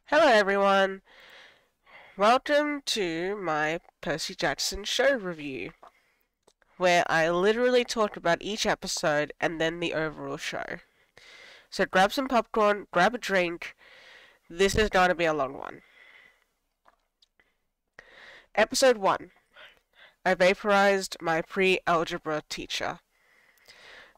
Hello everyone, welcome to my Percy Jackson show review, where I literally talk about each episode and then the overall show. So grab some popcorn, grab a drink, this is going to be a long one. Episode 1. I vaporized my pre-algebra teacher.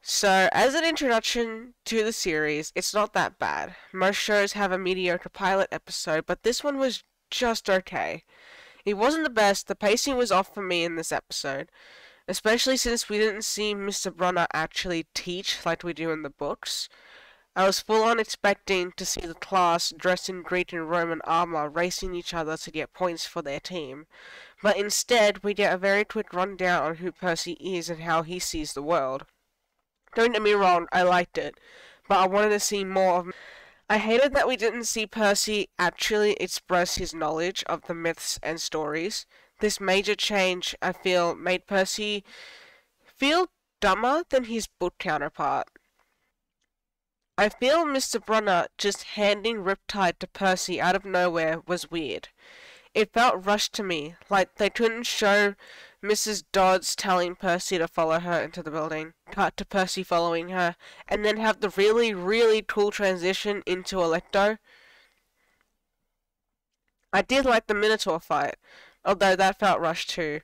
So, as an introduction to the series, it's not that bad. Most shows have a mediocre pilot episode, but this one was just okay. It wasn't the best, the pacing was off for me in this episode, especially since we didn't see Mr. Brunner actually teach like we do in the books. I was full on expecting to see the class dressed in Greek and Roman armor racing each other to get points for their team, but instead we get a very quick rundown on who Percy is and how he sees the world. Don't get me wrong, I liked it, but I wanted to see more of. I hated that we didn't see Percy actually express his knowledge of the myths and stories. This major change, I feel, made Percy feel dumber than his book counterpart. I feel Mr. Brunner just handing Riptide to Percy out of nowhere was weird. It felt rushed to me, like they couldn't show Mrs. Dodds telling Percy to follow her into the building, cut to Percy following her, and then have the really, really cool transition into Electo. I did like the Minotaur fight, although that felt rushed too.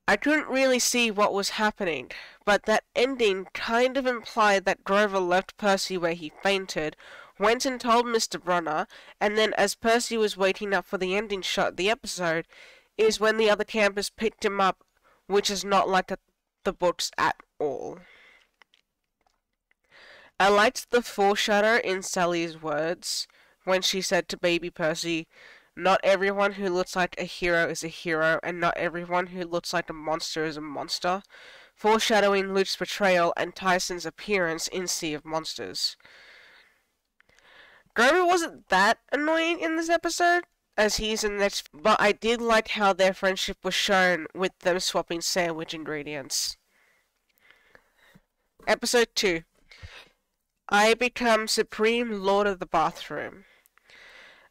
I couldn't really see what was happening, but that ending kind of implied that Grover left Percy where he fainted, went and told Mr. Brunner, and then as Percy was waiting up for the ending shot of the episode, is when the other campus picked him up, which is not like the books at all. I liked the foreshadow in Sally's words when she said to baby Percy, "Not everyone who looks like a hero is a hero, and not everyone who looks like a monster is a monster," foreshadowing Luke's betrayal and Tyson's appearance in Sea of Monsters. Grover wasn't that annoying in this episode, as he's in the next, but I did like how their friendship was shown with them swapping sandwich ingredients. Episode 2. I become Supreme Lord of the Bathroom.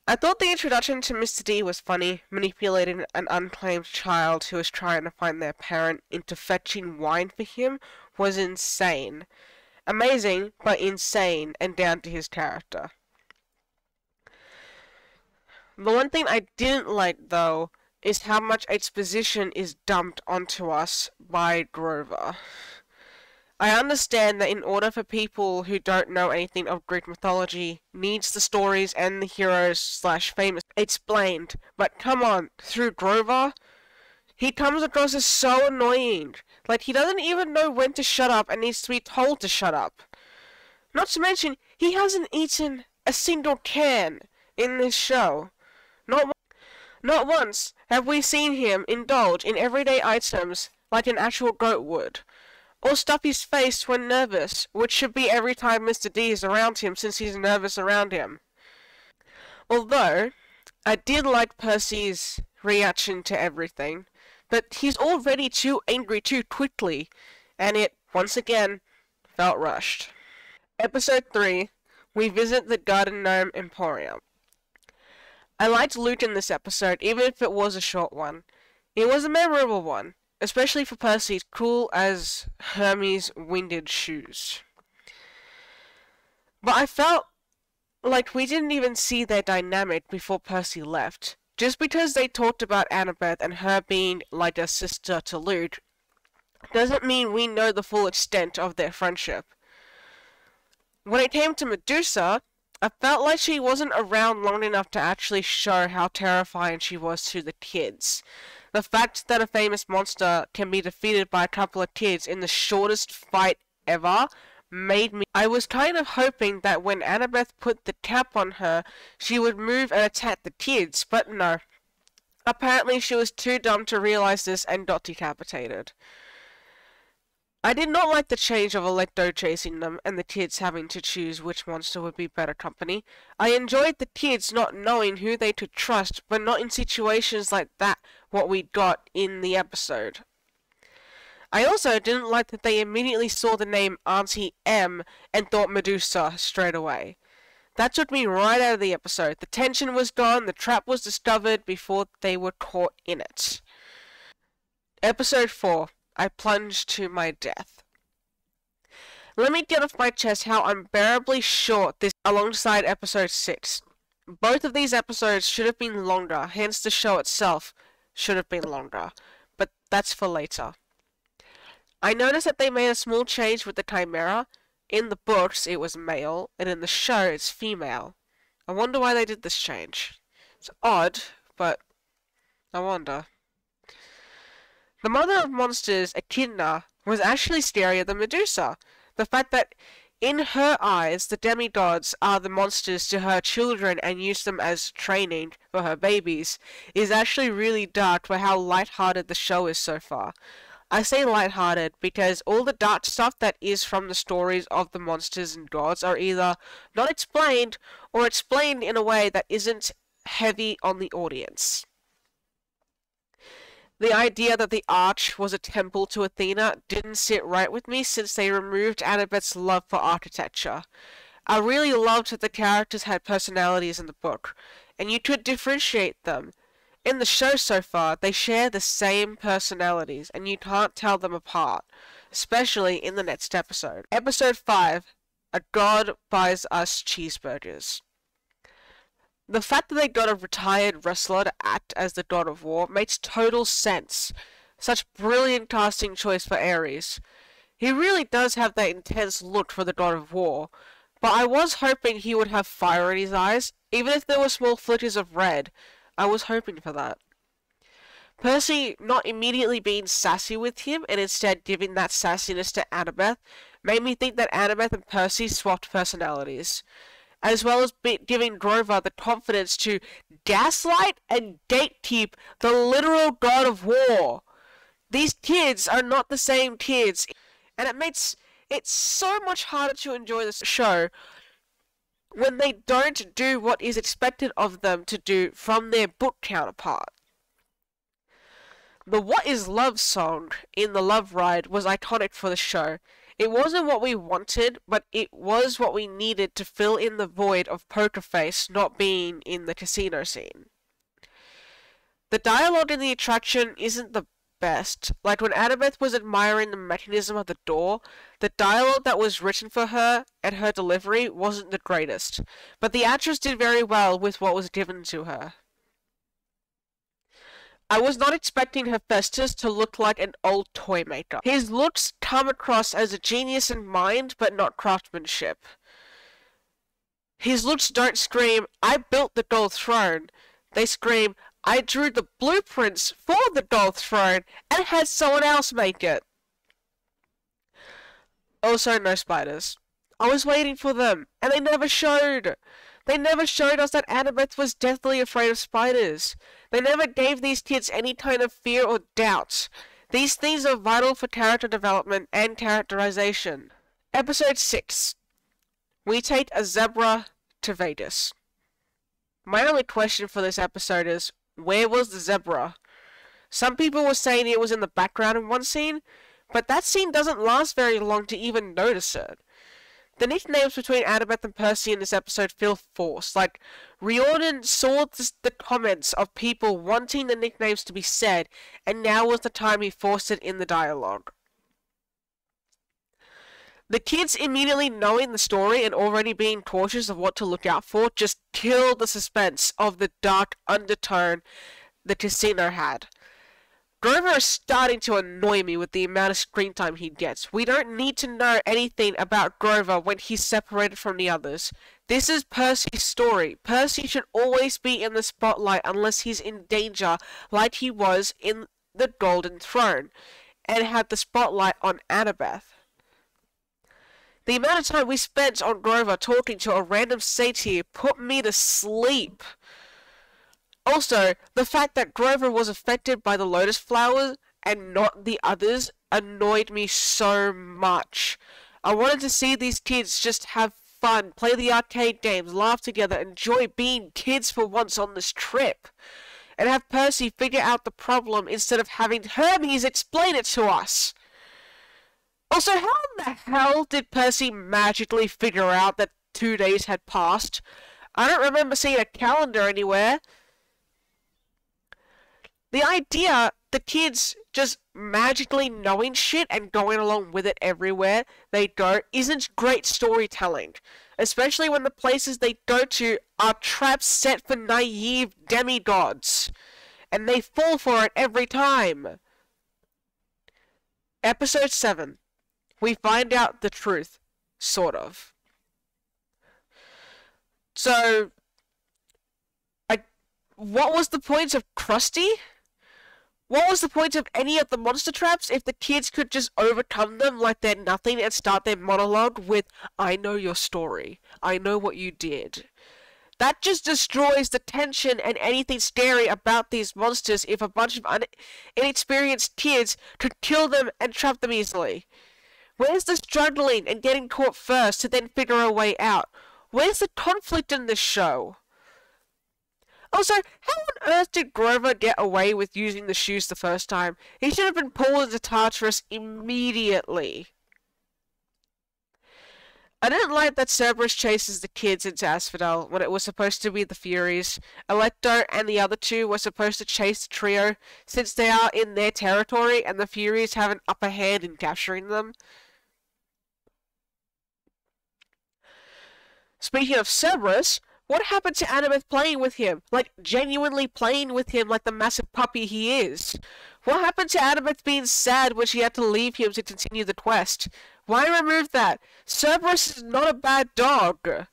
I thought the introduction to Mr. D was funny, manipulating an unclaimed child who was trying to find their parent into fetching wine for him was insane. Amazing, but insane, and down to his character. The one thing I didn't like, though, is how much exposition is dumped onto us by Grover. I understand that in order for people who don't know anything of Greek mythology, needs the stories and the heroes/famous explained, but come on, through Grover? He comes across as so annoying. Like, he doesn't even know when to shut up and needs to be told to shut up. Not to mention, he hasn't eaten a single can in this show. Not once have we seen him indulge in everyday items like an actual goat would, or stuff his face when nervous, which should be every time Mr. D is around him since he's nervous around him. Although, I did like Percy's reaction to everything, but he's already too angry too quickly, and it, once again, felt rushed. Episode 3, we visit the Garden Gnome Emporium. I liked Luke in this episode, even if it was a short one. It was a memorable one, especially for Percy's cool as Hermes' winged shoes. But I felt like we didn't even see their dynamic before Percy left. Just because they talked about Annabeth and her being like a sister to Luke, doesn't mean we know the full extent of their friendship. When it came to Medusa, I felt like she wasn't around long enough to actually show how terrifying she was to the kids. The fact that a famous monster can be defeated by a couple of kids in the shortest fight ever made me... I was kind of hoping that when Annabeth put the cap on her, she would move and attack the kids, but no. Apparently she was too dumb to realize this and got decapitated. I did not like the change of Electo chasing them and the kids having to choose which monster would be better company. I enjoyed the kids not knowing who they could trust, but not in situations like that, what we got in the episode. I also didn't like that they immediately saw the name Auntie M and thought Medusa straight away. That took me right out of the episode. The tension was gone, the trap was discovered before they were caught in it. Episode 4. I plunged to my death. Let me get off my chest how unbearably short this alongside episode 6. Both of these episodes should have been longer, hence the show itself should have been longer. But that's for later. I noticed that they made a small change with the Chimera. In the books, it was male, and in the show, it's female. I wonder why they did this change. It's odd, but I wonder. The mother of monsters, Echidna, was actually scarier than Medusa. The fact that in her eyes, the demigods are the monsters to her children and use them as training for her babies is actually really dark for how lighthearted the show is so far. I say lighthearted because all the dark stuff that is from the stories of the monsters and gods are either not explained or explained in a way that isn't heavy on the audience. The idea that the arch was a temple to Athena didn't sit right with me since they removed Annabeth's love for architecture. I really loved that the characters had personalities in the book, and you could differentiate them. In the show so far, they share the same personalities, and you can't tell them apart, especially in the next episode. Episode 5, A God Buys Us Cheeseburgers. The fact that they got a retired wrestler to act as the God of War makes total sense. Such brilliant casting choice for Ares. He really does have that intense look for the God of War, but I was hoping he would have fire in his eyes, even if there were small flickers of red. I was hoping for that. Percy not immediately being sassy with him and instead giving that sassiness to Annabeth made me think that Annabeth and Percy swapped personalities, as well as giving Grover the confidence to gaslight and gatekeep the literal God of War. These kids are not the same kids, and it makes it so much harder to enjoy this show when they don't do what is expected of them to do from their book counterpart. The What Is Love song in The Love Ride was iconic for the show. It wasn't what we wanted, but it was what we needed to fill in the void of Poker Face not being in the casino scene. The dialogue in the attraction isn't the best. Like when Annabeth was admiring the mechanism of the door, the dialogue that was written for her and her delivery wasn't the greatest, but the actress did very well with what was given to her. I was not expecting Hephaestus to look like an old toy maker. His looks come across as a genius in mind, but not craftsmanship. His looks don't scream, I built the gold throne. They scream, I drew the blueprints for the gold throne and had someone else make it. Also, no spiders. I was waiting for them, and they never showed. They never showed us that Annabeth was deathly afraid of spiders. They never gave these kids any kind of fear or doubt. These things are vital for character development and characterization. Episode 6. We take a zebra to Vegas. My only question for this episode is, where was the zebra? Some people were saying it was in the background in one scene, but that scene doesn't last very long to even notice it. The nicknames between Annabeth and Percy in this episode feel forced. Like, Riordan saw the comments of people wanting the nicknames to be said, and now was the time he forced it in the dialogue. The kids immediately knowing the story and already being cautious of what to look out for just killed the suspense of the dark undertone the casino had. Grover is starting to annoy me with the amount of screen time he gets. We don't need to know anything about Grover when he's separated from the others. This is Percy's story. Percy should always be in the spotlight unless he's in danger, like he was in the Golden Throne, and had the spotlight on Annabeth. The amount of time we spent on Grover talking to a random satyr put me to sleep. Also, the fact that Grover was affected by the lotus flowers and not the others annoyed me so much. I wanted to see these kids just have fun, play the arcade games, laugh together, enjoy being kids for once on this trip, and have Percy figure out the problem instead of having Hermes explain it to us. Also, how in the hell did Percy magically figure out that 2 days had passed. I don't remember seeing a calendar anywhere. The idea, the kids just magically knowing shit and going along with it everywhere they go isn't great storytelling. Especially when the places they go to are traps set for naive demigods. And they fall for it every time. Episode 7. We find out the truth. Sort of. So, what was the point of Krusty? What was the point of any of the monster traps if the kids could just overcome them like they're nothing and start their monologue with, I know your story. I know what you did. That just destroys the tension and anything scary about these monsters if a bunch of inexperienced kids could kill them and trap them easily. Where's the struggling and getting caught first to then figure a way out? Where's the conflict in this show? Also, how on earth did Grover get away with using the shoes the first time? He should have been pulled into Tartarus immediately. I didn't like that Cerberus chases the kids into Asphodel when it was supposed to be the Furies. Electo and the other two were supposed to chase the trio since they are in their territory and the Furies have an upper hand in capturing them. Speaking of Cerberus, what happened to Annabeth playing with him? Like, genuinely playing with him like the massive puppy he is? What happened to Annabeth being sad when she had to leave him to continue the quest? Why remove that? Cerberus is not a bad dog.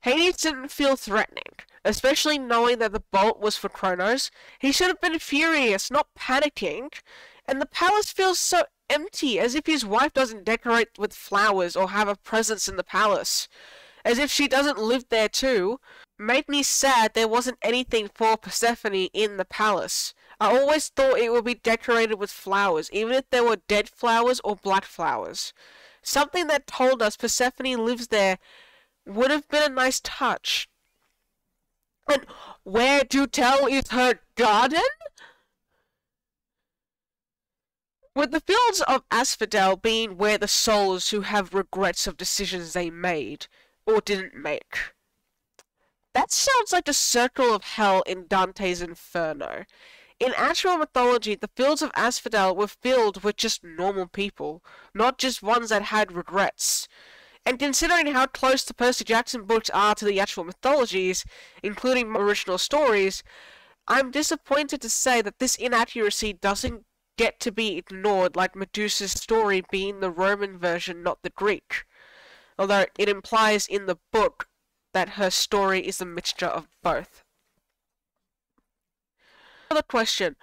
Hades didn't feel threatening, especially knowing that the bolt was for Kronos. He should have been furious, not panicking. And the palace feels so empty, as if his wife doesn't decorate with flowers or have a presence in the palace. As if she doesn't live there too. Made me sad there wasn't anything for Persephone in the palace. I always thought it would be decorated with flowers, even if there were dead flowers or black flowers. Something that told us Persephone lives there would have been a nice touch. And where to tell is her garden? With the fields of Asphodel being where the souls who have regrets of decisions they made, or didn't make. That sounds like the circle of hell in Dante's Inferno. In actual mythology, the fields of Asphodel were filled with just normal people, not just ones that had regrets. And considering how close the Percy Jackson books are to the actual mythologies, including original stories, I'm disappointed to say that this inaccuracy doesn't get to be ignored like Medusa's story being the Roman version, not the Greek. Although it implies in the book that her story is a mixture of both. Another question.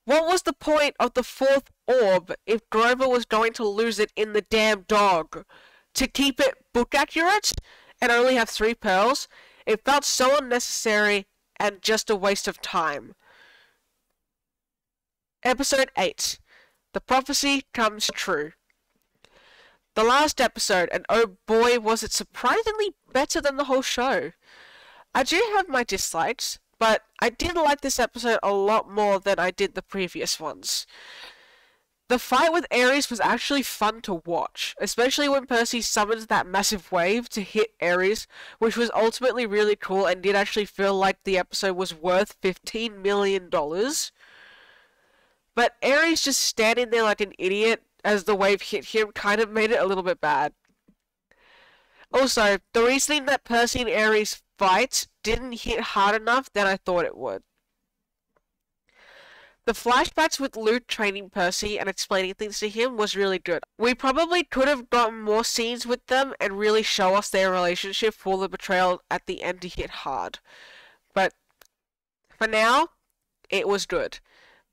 What was the point of the fourth orb if Grover was going to lose it in the damn dog? To keep it book accurate and only have 3 pearls? It felt so unnecessary and just a waste of time. Episode 8. The prophecy comes true. The last episode, and oh boy was it surprisingly better than the whole show. I do have my dislikes, but I did like this episode a lot more than I did the previous ones. The fight with Ares was actually fun to watch, especially when Percy summons that massive wave to hit Ares, which was ultimately really cool and did actually feel like the episode was worth $15 million. But Ares just standing there like an idiot as the wave hit him kind of made it a little bit bad. Also, the reasoning that Percy and Ares fight didn't hit hard enough than I thought it would. The flashbacks with Luke training Percy and explaining things to him was really good. We probably could have gotten more scenes with them and really show us their relationship for the betrayal at the end to hit hard. But for now, it was good.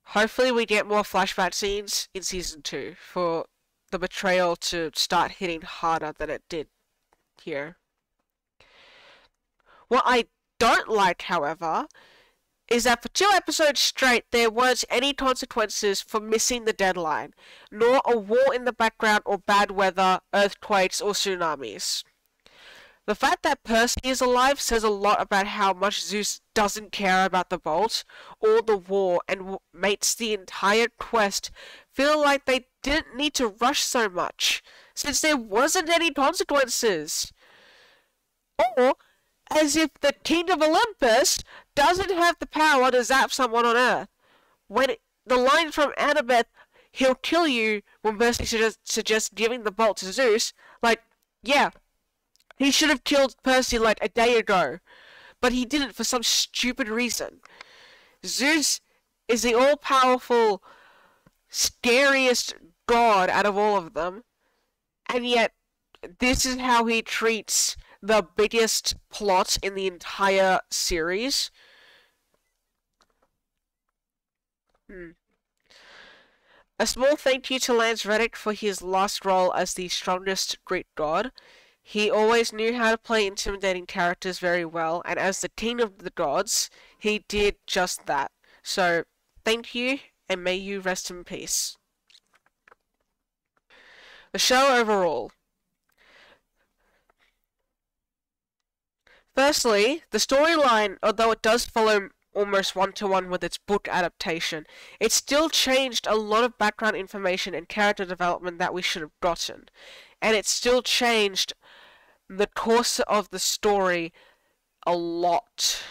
Hopefully we get more flashback scenes in Season 2 for the betrayal to start hitting harder than it did here. What I don't like, however, is that for 2 episodes straight there weren't any consequences for missing the deadline, nor a war in the background or bad weather, earthquakes or tsunamis. The fact that Percy is alive says a lot about how much Zeus doesn't care about the bolt or the war and makes the entire quest feel like they didn't need to rush so much, since there wasn't any consequences. Or as if the King of Olympus doesn't have the power to zap someone on Earth. The line from Annabeth, "He'll kill you," when Percy suggests giving the bolt to Zeus, like, yeah, he should have killed Percy like a day ago, but he didn't for some stupid reason. Zeus is the all-powerful, scariest god out of all of them, and yet this is how he treats the biggest plot in the entire series. A small thank you to Lance Reddick for his last role as the strongest Greek god. He always knew how to play intimidating characters very well, and as the king of the gods, he did just that. So, thank you, and may you rest in peace. The show overall. Firstly, the storyline, although it does follow almost one-to-one with its book adaptation, it still changed a lot of background information and character development that we should have gotten. And it still changed the course of the story a lot.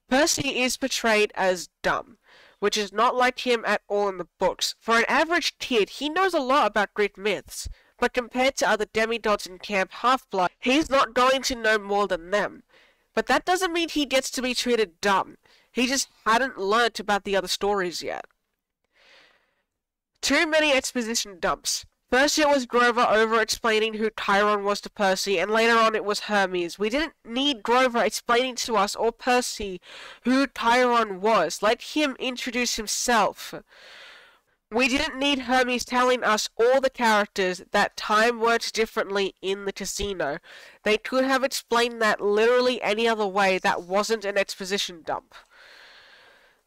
Percy is portrayed as dumb, which is not like him at all in the books. For an average kid, he knows a lot about Greek myths, but compared to other demigods in Camp Half-Blood, he's not going to know more than them. But that doesn't mean he gets to be treated dumb. He just hadn't learnt about the other stories yet. Too many exposition dumps. First it was Grover over-explaining who Chiron was to Percy, and later on it was Hermes. We didn't need Grover explaining to us or Percy who Chiron was. Let him introduce himself. We didn't need Hermes telling us all the characters that time works differently in the casino. They could have explained that literally any other way that wasn't an exposition dump.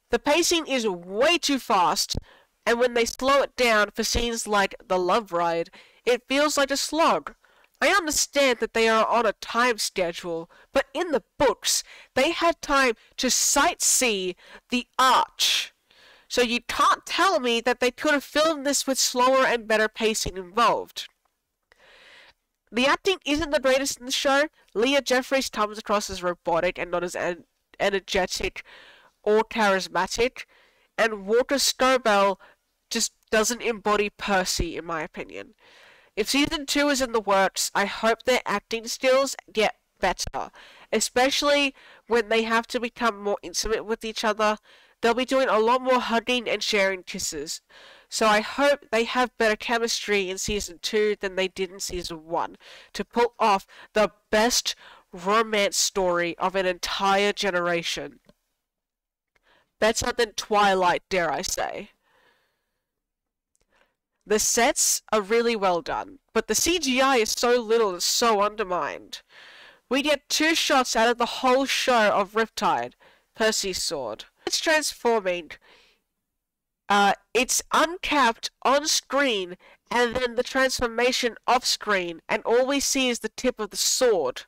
The pacing is way too fast, and when they slow it down for scenes like the love ride, it feels like a slog. I understand that they are on a time schedule, but in the books, they had time to sightsee the arch. So you can't tell me that they could have filmed this with slower and better pacing involved. The acting isn't the greatest in the show. Leah Jeffries comes across as robotic and not as energetic or charismatic, and Walter Scobell just doesn't embody Percy, in my opinion. If Season 2 is in the works, I hope their acting skills get better, especially when they have to become more intimate with each other. They'll be doing a lot more hugging and sharing kisses. So I hope they have better chemistry in Season 2 than they did in Season 1 to pull off the best romance story of an entire generation. Better than Twilight, dare I say. The sets are really well done, but the CGI is so little and so undermined. We get 2 shots out of the whole show of Riptide, Percy's sword. It's transforming. It's uncapped on screen, and then the transformation off screen, and all we see is the tip of the sword.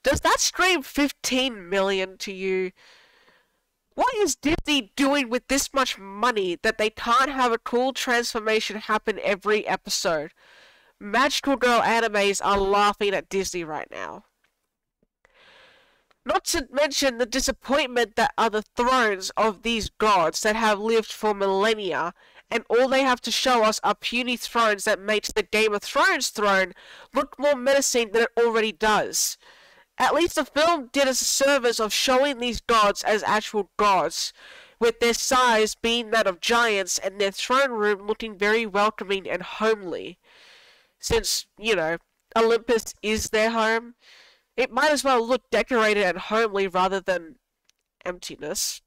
Does that scream 15 million to you? What is Disney doing with this much money that they can't have a cool transformation happen every episode? Magical Girl animes are laughing at Disney right now. Not to mention the disappointment that are the thrones of these gods that have lived for millennia, and all they have to show us are puny thrones that makes the Game of Thrones throne look more menacing than it already does. At least the film did us a service of showing these gods as actual gods, with their size being that of giants and their throne room looking very welcoming and homely. Since, Olympus is their home, it might as well look decorated and homely rather than emptiness.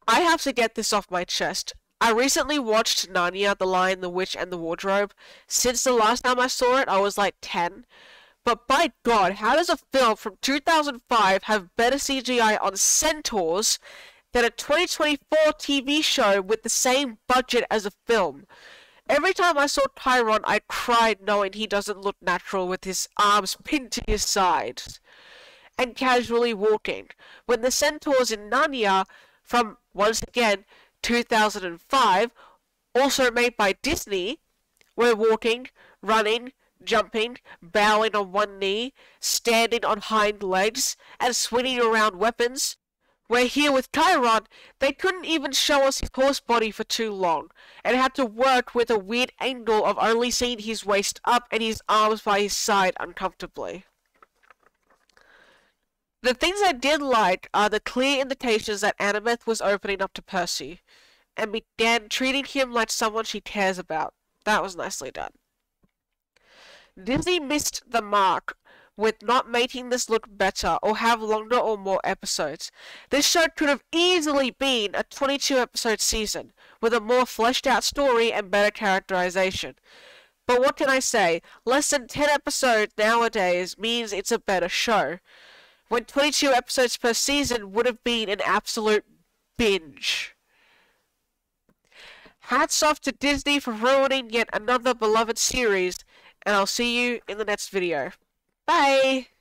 I have to get this off my chest. I recently watched Narnia, The Lion, the Witch, and the Wardrobe. Since the last time I saw it, I was like 10. But by God, how does a film from 2005 have better CGI on centaurs than a 2024 TV show with the same budget as a film? Every time I saw Chiron, I cried knowing he doesn't look natural with his arms pinned to his sides and casually walking. When the centaurs in Narnia from, once again, 2005, also made by Disney, were walking, running, jumping, bowing on one knee, standing on hind legs, and swinging around weapons. Where here with Chiron, they couldn't even show us his horse body for too long, and had to work with a weird angle of only seeing his waist up and his arms by his side uncomfortably. The things I did like are the clear indications that Annabeth was opening up to Percy, and began treating him like someone she cares about. That was nicely done. Disney missed the mark with not making this look better or have longer or more episodes. This show could have easily been a 22-episode season, with a more fleshed out story and better characterization. But what can I say? Less than 10 episodes nowadays means it's a better show, when 22 episodes per season would have been an absolute binge. Hats off to Disney for ruining yet another beloved series, and I'll see you in the next video. Bye!